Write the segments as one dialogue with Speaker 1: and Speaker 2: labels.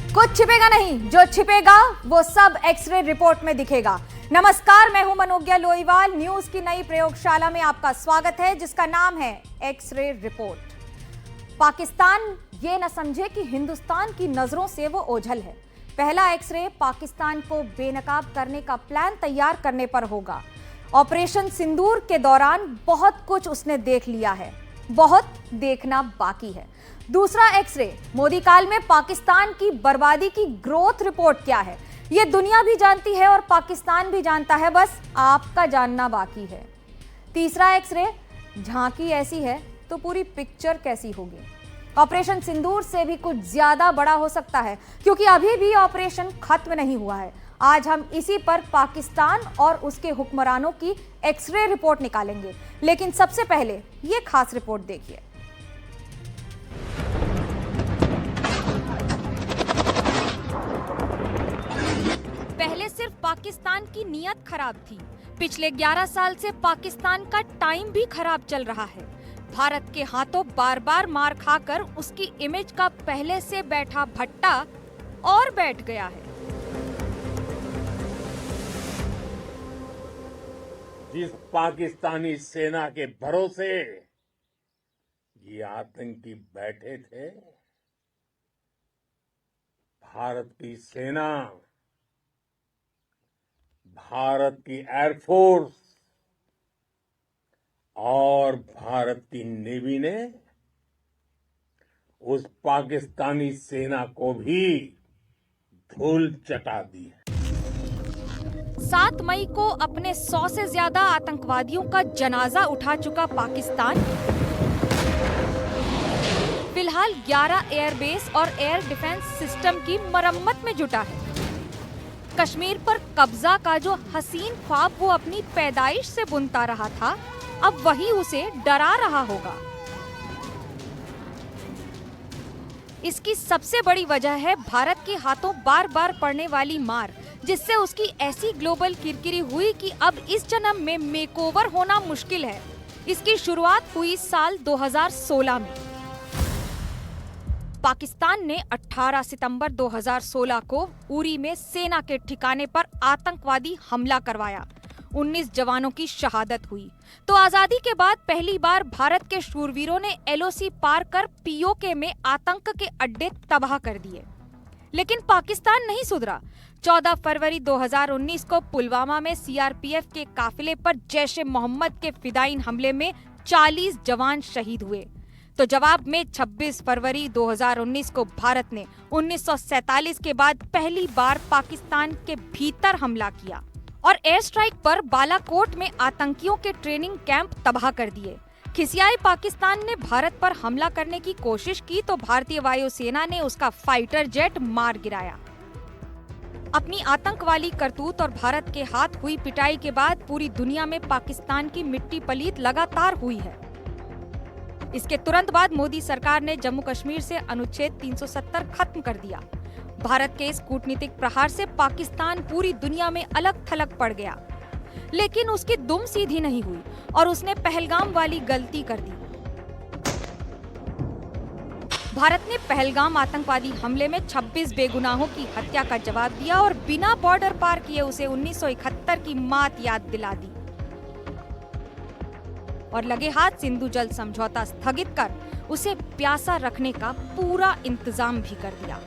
Speaker 1: कुछ छिपेगा नहीं, जो छिपेगा वो सब एक्सरे रिपोर्ट में दिखेगा। नमस्कार, मैं हूं मनोज्ञा लोईवाल। न्यूज की नई प्रयोगशाला में आपका स्वागत है, जिसका नाम है एक्सरे रिपोर्ट। पाकिस्तान ये न समझे कि हिंदुस्तान की नजरों से वो ओझल है। पहला एक्सरे पाकिस्तान को बेनकाब करने का प्लान तैयार करने पर होगा। ऑपरेशन सिंदूर के दौरान बहुत कुछ उसने देख लिया है, बहुत देखना बाकी है। दूसरा एक्सरे, मोदी काल में पाकिस्तान की बर्बादी की ग्रोथ रिपोर्ट क्या है, ये दुनिया भी जानती है और पाकिस्तान भी जानता है, बस आपका जानना बाकी है। तीसरा एक्सरे, झांकी ऐसी है तो पूरी पिक्चर कैसी होगी। ऑपरेशन सिंदूर से भी कुछ ज्यादा बड़ा हो सकता है, क्योंकि अभी भी ऑपरेशन खत्म नहीं हुआ है। आज हम इसी पर पाकिस्तान और उसके हुक्मरानों की एक्सरे रिपोर्ट निकालेंगे, लेकिन सबसे पहले ये खास रिपोर्ट देखिए। पहले सिर्फ पाकिस्तान की नीयत खराब थी, पिछले 11 साल से पाकिस्तान का टाइम भी खराब चल रहा है। भारत के हाथों बार बार मार खाकर उसकी इमेज का पहले से बैठा भट्टा और बैठ गया है।
Speaker 2: जिस पाकिस्तानी सेना के भरोसे ये आतंकी बैठे थे, भारत की सेना, भारत की एयरफोर्स और भारत की नेवी ने उस पाकिस्तानी सेना को भी धूल चटा दी है।
Speaker 1: 7 मई को अपने 100 से ज्यादा आतंकवादियों का जनाजा उठा चुका पाकिस्तान फिलहाल 11 एयरबेस और एयर डिफेंस सिस्टम की मरम्मत में जुटा है। कश्मीर पर कब्जा का जो हसीन ख्वाब वो अपनी पैदाइश से बुनता रहा था, अब वही उसे डरा रहा होगा। इसकी सबसे बड़ी वजह है भारत के हाथों बार बार पड़ने वाली मार, जिससे उसकी ऐसी ग्लोबल किरकिरी हुई कि अब इस जन्म में मेकओवर होना मुश्किल है। इसकी शुरुआत हुई साल 2016 में। पाकिस्तान ने 18 सितंबर 2016 को उरी में सेना के ठिकाने पर आतंकवादी हमला करवाया। 19 जवानों की शहादत हुई। तो आजादी के बाद पहली बार भारत के शूरवीरों ने एलओसी पार कर पीओके में आतंक के अड्डे तबाह कर दिए। लेकिन पाकिस्तान नहीं सुधरा। 14 फरवरी 2019 को पुलवामा में सीआरपीएफ के काफिले पर जैश ए मोहम्मद के फिदायीन हमले में 40 जवान शहीद हुए। तो जवाब में 26 फरवरी 2019 को भारत ने 1947 के बाद पहली बार पाकिस्तान के भीतर हमला किया और एयर स्ट्राइक पर बालाकोट में आतंकियों के ट्रेनिंग कैंप तबाह कर दिए। खिसियाए पाकिस्तान ने भारत पर हमला करने की कोशिश की तो भारतीय वायुसेना ने उसका फाइटर जेट मार गिराया। अपनी आतंक वाली करतूत और भारत के हाथ हुई पिटाई के बाद पूरी दुनिया में पाकिस्तान की मिट्टी पलीत लगातार हुई है। इसके तुरंत बाद मोदी सरकार ने जम्मू कश्मीर से अनुच्छेद 370 खत्म कर दिया। भारत के इस कूटनीतिक प्रहार से पाकिस्तान पूरी दुनिया में अलग थलग पड़ गया। लेकिन उसकी दुम सीधी नहीं हुई और उसने पहलगाम वाली गलती कर दी। भारत ने पहलगाम आतंकवादी हमले में 26 बेगुनाहों की हत्या का जवाब दिया और बिना बॉर्डर पार किए उसे 1971 की मात याद दिला दी और लगे हाथ सिंधु जल समझौता स्थगित कर उसे प्यासा रखने का पूरा इंतजाम भी कर दिया।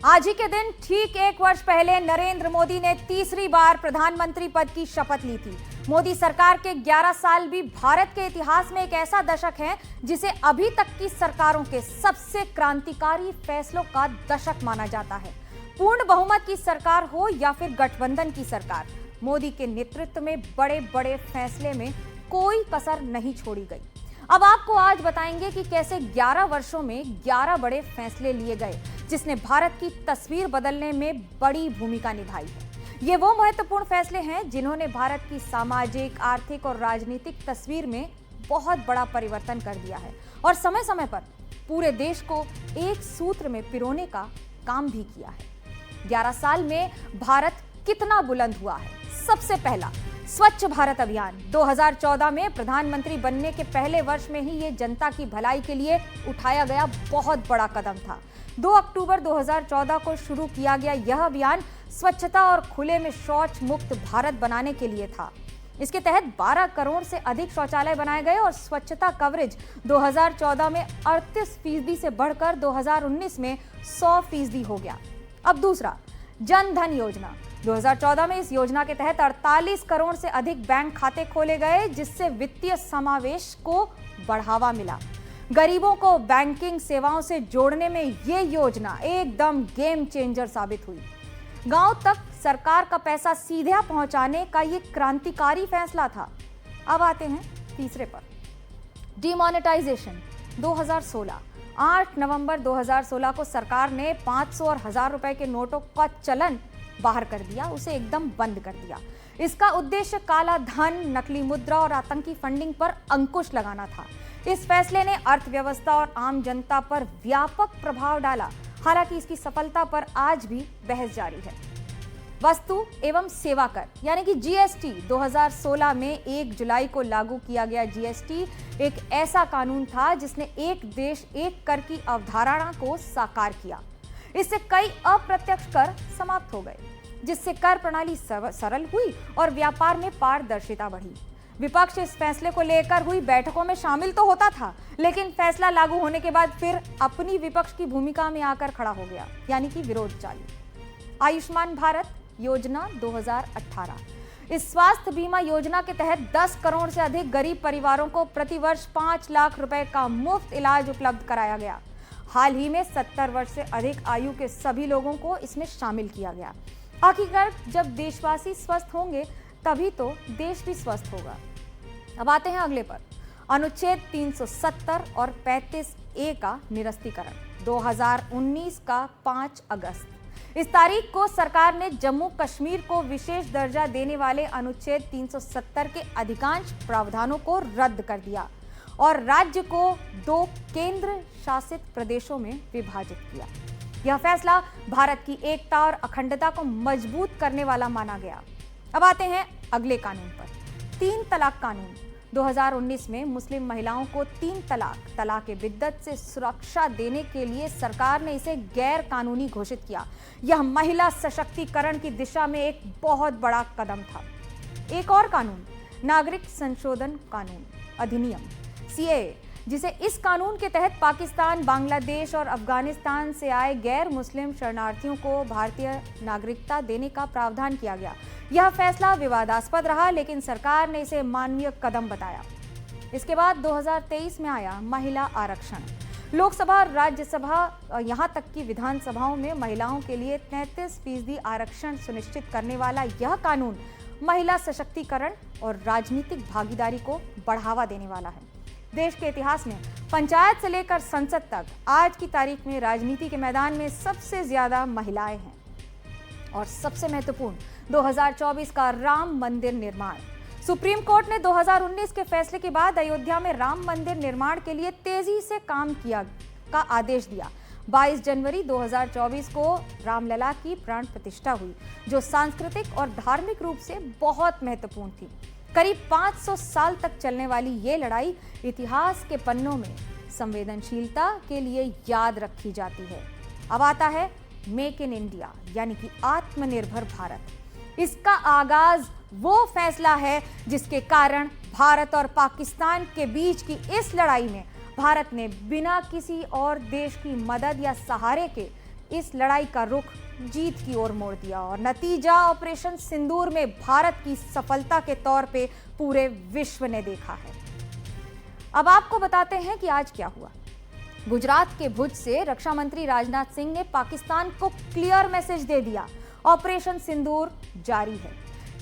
Speaker 1: आज ही के दिन ठीक 1 वर्ष पहले नरेंद्र मोदी ने तीसरी बार प्रधानमंत्री पद की शपथ ली थी। मोदी सरकार के 11 साल भी भारत के इतिहास में एक ऐसा दशक है जिसे अभी तक की सरकारों के सबसे क्रांतिकारी फैसलों का दशक माना जाता है। पूर्ण बहुमत की सरकार हो या फिर गठबंधन की सरकार, मोदी के नेतृत्व में बड़े बड़े फैसले में कोई कसर नहीं छोड़ी गई। अब आपको आज बताएंगे कि कैसे 11 वर्षों में 11 बड़े फैसले लिए गए, जिसने भारत की तस्वीर बदलने में बड़ी भूमिका निभाई है। ये वो महत्वपूर्ण फैसले हैं जिन्होंने भारत की सामाजिक, आर्थिक और राजनीतिक तस्वीर में बहुत बड़ा परिवर्तन कर दिया है और समय समय पर पूरे देश को एक सूत्र में पिरोने का काम भी किया है। 11 साल में भारत कितना बुलंद हुआ है। सबसे पहला, स्वच्छ भारत अभियान 2014 में प्रधानमंत्री बनने के पहले वर्ष में ही ये जनता की भलाई के लिए उठाया गया बहुत बड़ा कदम था। 2 अक्टूबर 2014 को शुरू किया गया यह अभियान स्वच्छता और खुले में शौच मुक्त भारत बनाने के लिए था। इसके तहत 12 करोड़ से अधिक शौचालय बनाए गए और स्वच्छता कवरेज 2014 में 38% से बढ़कर 2019 में 100% हो गया। अब दूसरा, जन धन योजना 2014 में इस योजना के तहत 48 करोड़ से अधिक बैंक खाते खोले गए, जिससे वित्तीय समावेश को बढ़ावा मिला। गरीबों को बैंकिंग सेवाओं से जोड़ने में ये योजना एकदम गेम चेंजर साबित हुई। गांव तक सरकार का पैसा सीधे पहुंचाने का ये क्रांतिकारी फैसला था। अब आते हैं तीसरे पर, डिमोनेटाइजेशन 2016। 8 नवंबर 2016 को सरकार ने 500 और 1000 रुपए के नोटों का चलन बाहर कर दिया, उसे एकदम बंद कर दिया। इसका उद्देश्य काला धन, नकली मुद्रा और आतंकी फंडिंग पर अंकुश लगाना था। इस फैसले ने अर्थव्यवस्था और आम जनता पर व्यापक प्रभाव डाला। हालांकि इसकी सफलता पर आज भी बहस जारी है। वस्तु एवं सेवा कर यानी कि जीएसटी 2016 में 1 जुलाई को लागू किया गया जीएसटी एक ऐसा कानून था जिसने एक देश एक कर की अवधारणा को साकार किया। इससे कई अप्रत्यक्ष कर समाप्त हो गए, जिससे कर प्रणाली सरल हुई और व्यापार में पारदर्शिता बढ़ी। विपक्ष इस फैसले को लेकर हुई बैठकों में शामिल तो होता था, लेकिन फैसला लागू होने के बाद फिर अपनी विपक्ष की भूमिका में आकर खड़ा हो गया, यानी कि विरोध चालू। आयुष्मान भारत योजना 2018। इस स्वास्थ्य बीमा योजना के तहत 10 करोड़ से अधिक गरीब परिवारों को प्रतिवर्ष 5 लाख रुपए का मुफ्त इलाज उपलब्ध कराया गया। हाल ही में 70 वर्ष से अधिक आयु के सभी लोगों को इसमें शामिल किया गया। आखिरकार जब देशवासी स्वस्थ होंगे तभी तो देश भी स्वस्थ होगा। अब आते हैं अगले पर, अनुच्छेद 370 और 35A का निरस्तीकरण 2019 का 5 अगस्त। इस तारीख को सरकार ने जम्मू कश्मीर को विशेष दर्जा देने वाले अनुच्छेद 370 के अधिकांश प्रावधानों को रद्द कर दिया और राज्य को 2 केंद्र शासित प्रदेशों में विभाजित किया। यह फैसला भारत की एकता और अखंडता को मजबूत करने वाला माना गया। अब आते हैं अगले कानून पर, 3 तलाक कानून 2019 में मुस्लिम महिलाओं को 3 तलाक बिद्दत से सुरक्षा देने के लिए सरकार ने इसे गैर कानूनी घोषित किया। यह महिला सशक्तिकरण की दिशा में एक बहुत बड़ा कदम था। एक और कानून, नागरिक संशोधन कानून अधिनियम CAA, जिसे इस कानून के तहत पाकिस्तान, बांग्लादेश और अफगानिस्तान से आए गैर मुस्लिम शरणार्थियों को भारतीय नागरिकता देने का प्रावधान किया गया। यह फैसला विवादास्पद रहा, लेकिन सरकार ने इसे मानवीय कदम बताया। इसके बाद 2023 में आया महिला आरक्षण। लोकसभा और राज्यसभा यहां तक कि विधानसभाओं में महिलाओं के लिए 33% आरक्षण सुनिश्चित करने वाला यह कानून महिला सशक्तिकरण और राजनीतिक भागीदारी को बढ़ावा देने वाला है। देश के इतिहास में पंचायत से लेकर संसद तक आज की तारीख में राजनीति के मैदान में सबसे ज्यादा महिलाएं हैं। और सबसे महत्वपूर्ण, 2024 का राम मंदिर निर्माण। सुप्रीम कोर्ट ने 2019 के फैसले के बाद अयोध्या में राम मंदिर निर्माण के लिए तेजी से काम किया का आदेश दिया। 22 जनवरी 2024 को रामलला की प्राण प्रतिष्ठा हुई, जो सांस्कृतिक और धार्मिक रूप से बहुत महत्वपूर्ण थी। करीब 500 साल तक चलने वाली ये लड़ाई इतिहास के पन्नों में संवेदनशीलता के लिए याद रखी जाती है। अब आता है मेक इन इंडिया यानी कि आत्मनिर्भर भारत। इसका आगाज वो फैसला है जिसके कारण भारत और पाकिस्तान के बीच की इस लड़ाई में भारत ने बिना किसी और देश की मदद या सहारे के इस लड़ाई का रुख जीत की ओर मोड़ दिया और नतीजा ऑपरेशन सिंदूर में भारत की सफलता के तौर पे पूरे विश्व ने देखा है। अब आपको बताते हैं कि आज क्या हुआ। गुजरात के भुज से रक्षा मंत्री राजनाथ सिंह ने पाकिस्तान को क्लियर मैसेज दे दिया, ऑपरेशन सिंदूर जारी है।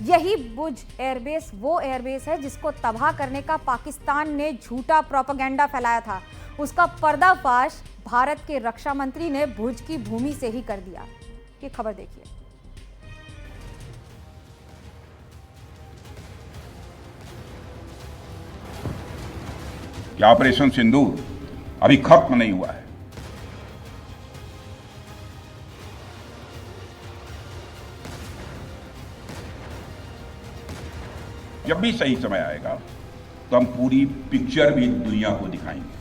Speaker 1: यही भुज एयरबेस वो एयरबेस है जिसको तबाह करने का पाकिस्तान ने झूठा प्रोपेगेंडा फैलाया था। उसका पर्दाफाश भारत के रक्षा मंत्री ने भुज की भूमि से ही कर दिया। ये खबर देखिए।
Speaker 3: ऑपरेशन सिंदूर अभी खत्म नहीं हुआ है। जब भी सही समय आएगा तो हम पूरी पिक्चर भी दुनिया को दिखाएंगे।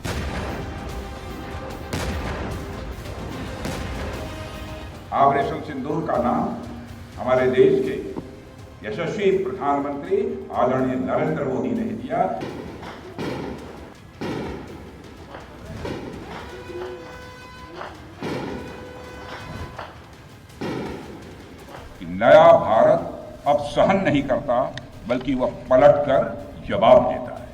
Speaker 3: ऑपरेशन सिंदूर का नाम हमारे देश के यशस्वी प्रधानमंत्री आदरणीय नरेंद्र मोदी ने दिया। कि नया भारत अब सहन नहीं करता, बल्कि वह पलटकर जवाब देता है।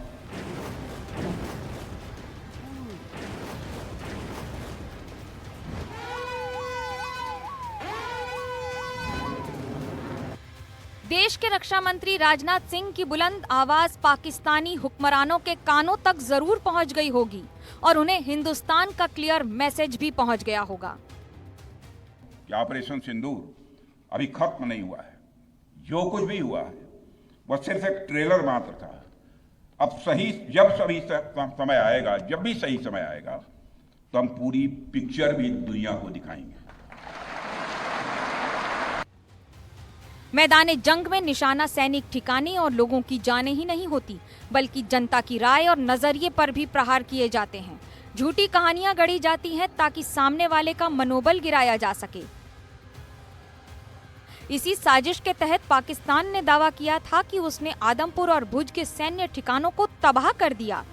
Speaker 1: देश के रक्षा मंत्री राजनाथ सिंह की बुलंद आवाज पाकिस्तानी हुक्मरानों के कानों तक जरूर पहुंच गई होगी और उन्हें हिंदुस्तान का क्लियर मैसेज भी पहुंच गया होगा
Speaker 3: कि ऑपरेशन सिंदूर अभी खत्म नहीं हुआ है। जो कुछ भी हुआ है वह सिर्फ एक ट्रेलर मात्र था। अब समय आएगा, जब भी सही समय आएगा तो हम पूरी पिक्चर भी दुनिया को दिखाएंगे।
Speaker 1: मैदान जंग में निशाना सैनिक ठिकाने और लोगों की जानें ही नहीं होती, बल्कि जनता की राय और नजरिए पर भी प्रहार किए जाते हैं। झूठी कहानियां गढ़ी जाती हैं ताकि सामने वाले का मनोबल गिराया जा सके। इसी साजिश के तहत पाकिस्तान ने दावा किया था कि उसने आदमपुर और भुज के सैन्य ठिकानों को तबाह कर दिया,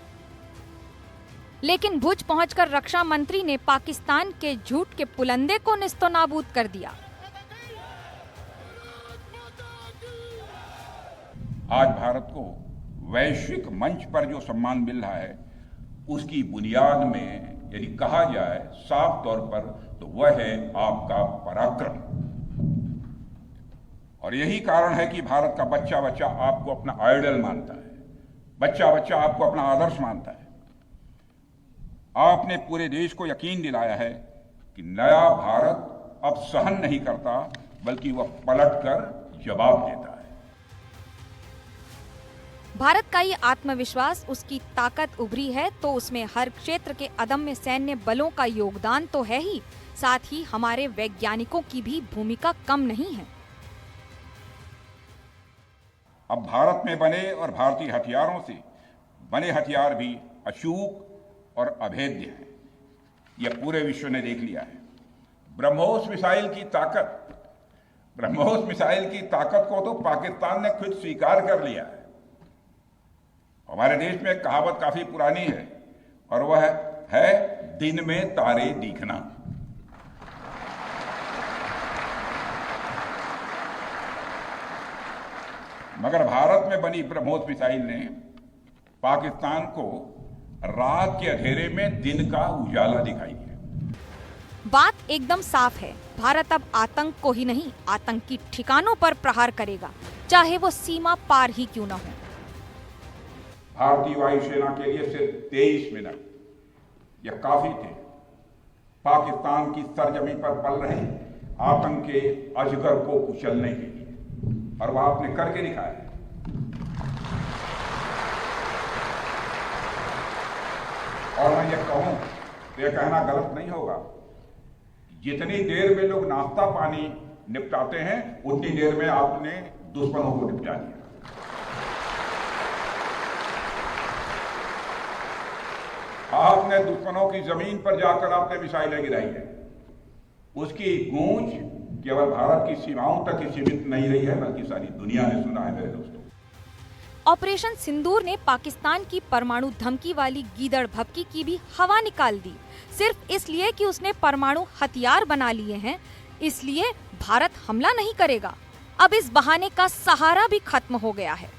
Speaker 1: लेकिन भुज पहुंचकर रक्षा मंत्री ने पाकिस्तान के झूठ के पुलंदे को निस्तोनाबूद कर दिया।
Speaker 3: आज भारत को वैश्विक मंच पर जो सम्मान मिल रहा है, उसकी बुनियाद में यदि कहा जाए साफ तौर पर तो वह है आपका पराक्रम। और यही कारण है कि भारत का बच्चा बच्चा आपको अपना आइडल मानता है, बच्चा बच्चा आपको अपना आदर्श मानता है। आपने पूरे देश को यकीन दिलाया है कि नया भारत अब सहन नहीं करता, बल्कि वह पलटकर जवाब देता है।
Speaker 1: भारत का ये आत्मविश्वास, उसकी ताकत उभरी है तो उसमें हर क्षेत्र के अदम्य सैन्य बलों का योगदान तो है ही, साथ ही हमारे वैज्ञानिकों की भी भूमिका कम नहीं है।
Speaker 3: अब भारत में बने और भारतीय हथियारों से बने हथियार भी अचूक और अभेद्य हैं। यह पूरे विश्व ने देख लिया है। ब्रह्मोस मिसाइल की ताकत को तो पाकिस्तान ने खुद स्वीकार कर लिया है। हमारे देश में एक कहावत काफी पुरानी है और वह है दिन में तारे दिखना। मगर भारत में बनी ब्रह्मोस मिसाइल ने पाकिस्तान को रात के अंधेरे में दिन का उजाला दिखाई है।
Speaker 1: बात एकदम साफ है, भारत अब आतंक को ही नहीं, आतंकी ठिकानों पर प्रहार करेगा, चाहे वो सीमा पार ही क्यों न हो।
Speaker 3: भारतीय वायुसेना के लिए सिर्फ 23 मिनट यह काफी थे पाकिस्तान की सरजमी पर पल रहे आतंक के अजगर को कुचलने के लिए, और वह आपने करके दिखाया है। और मैं यह कहूं तो यह कहना गलत नहीं होगा, जितनी देर में लोग नाश्ता पानी निपटाते हैं उतनी देर में आपने दुश्मनों को निपटा दिया। आपने दुश्मनों की जमीन पर जाकर आपने मिसाइलें गिराई है। उसकी गूंज केवल भारत की सीमाओं तक ही सीमित नहीं रही है, बल्कि सारी दुनिया ने सुना है। मेरे दोस्तों,
Speaker 1: ऑपरेशन सिंदूर ने पाकिस्तान की परमाणु धमकी वाली गीदड़ भभकी की भी हवा निकाल दी। सिर्फ इसलिए कि उसने परमाणु हथियार बना लिए हैं, इसलिए भारत हमला नहीं करेगा। अब इस बहाने का सहारा भी खत्म हो गया है।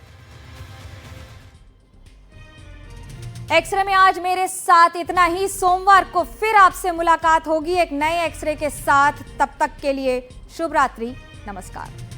Speaker 1: एक्सरे में आज मेरे साथ इतना ही। सोमवार को फिर आपसे मुलाकात होगी एक नए एक्सरे के साथ। तब तक के लिए शुभ रात्रि, नमस्कार।